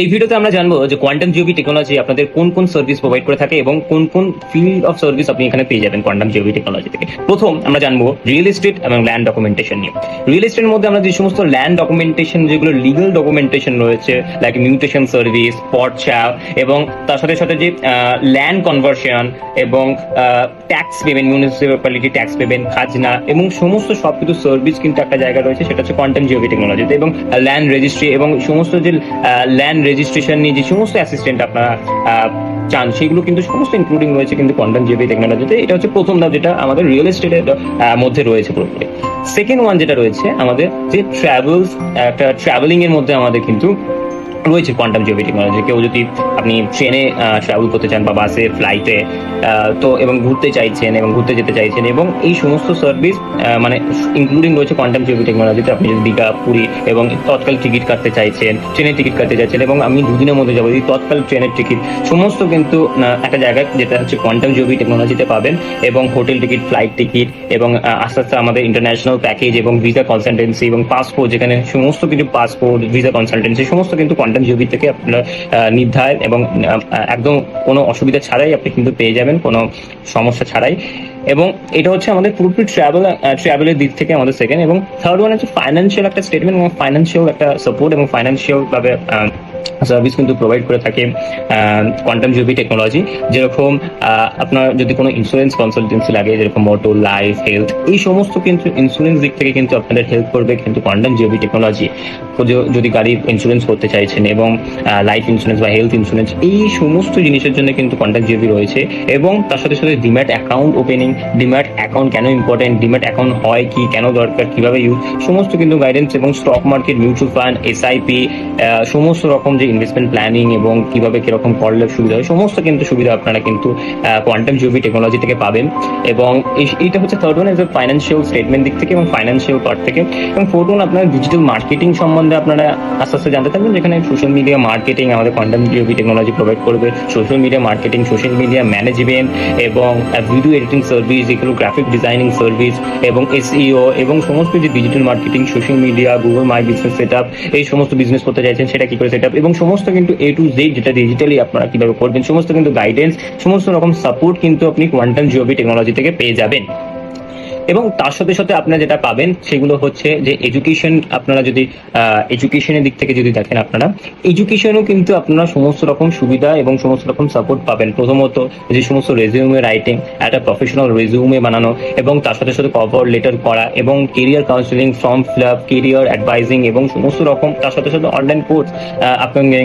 এই ভিডিওতে আমরা জানবো যে কোয়ান্টাম জিওবি টেকনোলজি আপনাদের কোন কোন সার্ভিস প্রোভাইড করে থাকে এবং কোন কোন ফিল্ড অফ সার্ভিস আপনি এখানে পেয়ে যাবেন কোয়ান্টাম জিওবি টেকনোলজি থেকে। প্রথম আমরা জানবো রিয়েল এস্টেট এবং ল্যান্ড ডকুমেন্টেশন নিয়ে। রিয়েল এস্টেটের মধ্যে আমরা যে সমস্ত ল্যান্ড ডকুমেন্টেশন, যেগুলো লিগাল ডকুমেন্টেশন রয়েছে, like mutation service, spot chap, এবং তার সাথে সাথে যে ল্যান্ড কনভার্সন এবং tax payment, municipality tax payment, খাজনা এবং সমস্ত সবকিছু সার্ভিস কিন্তু একটা জায়গা রয়েছে, সেটা হচ্ছে কোয়ান্টাম জিওবি টেকনোলজিতে। এবং ল্যান্ড রেজিস্ট্রি এবং সমস্ত যে ল্যান্ড রেজিস্ট্রেশন নিয়ে যে সমস্ত অ্যাসিস্ট্যান্ট আপনারা চান, সেগুলো কিন্তু সমস্ত ইনক্লুডিং রয়েছে কিন্তু কোয়ান্টাম জিওবি টেকনোলজিতে। এটা হচ্ছে প্রথম ধাপ, যেটা আমাদের রিয়েল এস্টেটের মধ্যে রয়েছে পুরোপুরি। সেকেন্ড ওয়ান যেটা রয়েছে আমাদের যে একটা ট্রাভেলিং এর মধ্যে আমাদের কিন্তু রয়েছে কোয়ান্টাম জিওবি টেকনোলজি। কেউ যদি আপনি ট্রেনে ট্রাভেল করতে চান বা বাসে, ফ্লাইটে, তো এবং ঘুরতে চাইছেন এবং ঘুরতে যেতে চাইছেন, এবং এই সমস্ত সার্ভিস মানে ইনক্লুডিং রয়েছে কোয়ান্টাম জিওবি টেকনোলজিতে। আপনি যদি দীঘা, পুরী এবং তৎকাল টিকিট কাটতে চাইছেন, ট্রেনের টিকিট কাটতে চাইছেন, এবং আমি দুদিনের মধ্যে যাবো, এই তৎকাল ট্রেনের টিকিট সমস্ত কিন্তু একটা জায়গায় যেটা হচ্ছে কোয়ান্টাম জিওবি টেকনোলজিতে পাবেন। এবং হোটেল টিকিট, ফ্লাইট টিকিট, এবং আস্তে আস্তে আমাদের ইন্টারন্যাশনাল প্যাকেজ এবং ভিসা কনসালটেন্সি এবং পাসপোর্ট, যেখানে সমস্ত কিছু পাসপোর্ট, ভিসা কনসালটেন্সি সমস্ত কিন্তু কোয়ান্টাম জিওবি থেকে আপনার নির্ধারণ এবং একদম কোনো অসুবিধা ছাড়াই আপনি কিন্তু পেয়ে যাবেন, কোনো সমস্যা ছাড়াই। এবং এটা হচ্ছে আমাদের পুরোপুরি ট্রাভেলের দিক থেকে আমাদের সেকেন্ড। এবং থার্ড ওয়ান হচ্ছে ফাইন্যান্সিয়াল একটা স্টেটমেন্ট এবং ফাইন্যান্সিয়াল একটা সাপোর্ট এবং ফাইন্যান্সিয়াল ভাবে সার্ভিস কিন্তু প্রোভাইড করে থাকে কোয়ান্টাম জিওবি টেকনোলজি। যেরকম আপনার যদি কোনো ইন্স্যুরেন্স কনসালটেন্সি লাগে, যেরকম মোটর, লাইফ, হেলথ, এই সমস্ত কিন্তু ইন্স্যুরেন্স দিক থেকে কিন্তু আপনাদের হেল্প করবে কিন্তু কোয়ান্টাম জিওবি টেকনোলজি। যদি গাড়ির ইন্স্যুরেন্স করতে চাইছেন এবং লাইফ ইন্স্যুরেন্স বা হেলথ ইন্স্যুরেন্স, এই সমস্ত জিনিসের জন্য কিন্তু কোয়ান্টাম জিওবি রয়েছে। এবং তার সাথে সাথে demat account opening, demat account কেন ইম্পর্টেন্ট, ডিম্যাট অ্যাকাউন্ট হয় কি, কেন দরকার, কিভাবে ইউজ, সমস্ত কিন্তু গাইডেন্স, এবং stock market, mutual fund, SIP, সমস্ত রকম যে ইনভেস্টমেন্ট প্ল্যানিং এবং কিভাবে কিরকম করলে সুবিধা হয়, সমস্ত কিন্তু সুবিধা আপনারা কিন্তু কোয়ান্টাম জিওবি টেকনোলজি থেকে পাবেন। এবং এইটা হচ্ছে third one, as a financial statement দিক থেকে এবং ফাইন্যান্সিয়াল পার্ট থেকে। এবং ফোর্থ ওয়ান আপনার ডিজিটাল মার্কেটিং সম্বন্ধে আপনারা আস্তে আস্তে জানতে থাকবেন, যেখানে সোশ্যাল মিডিয়া মার্কেটিং আমাদের কোয়ান্টাম জিওবি টেকনোলজি প্রোভাইড করবে। Social media marketing, social media management এবং ভিডিও এডিটিং সার্ভিস, যেগুলো গ্রাফিক ডিজাইনিং সার্ভিস, এবং এসইও, এবং সমস্ত যে digital marketing, social media, Google my business setup, এই সমস্ত বিজনেস করতে চাইছেন সেটা কি করে সেটআপ, এবং সমস্ত কিন্তু এ টু জেড যেটা ডিজিটালি আপনারা কিভাবে করবেন, সমস্ত কিন্তু গাইডেন্স, সমস্ত রকম সাপোর্ট কিন্তু আপনি কোয়ান্টাম জিওবি টেকনোলজি থেকে পেয়ে যাবেন। এবং তার সাথে সাথে আপনারা যেটা পাবেন সেগুলো হচ্ছে যে এডুকেশন। আপনারা যদি এডুকেশনের দিক থেকে যদি দেখেন, আপনারা এডুকেশনও কিন্তু আপনারা সমস্ত রকম সুবিধা এবং সমস্ত রকম সাপোর্ট পাবেন। প্রথমত যে সমস্ত রেজিউমে রাইটিং, একটা প্রফেশনাল রেজিউমে বানানো, এবং তার সাথে সাথে কভার লেটার করা, এবং career counselling, form fill up, career advising, এবং সমস্ত রকম, তার সাথে সাথে অনলাইন কোর্স, আপকামিং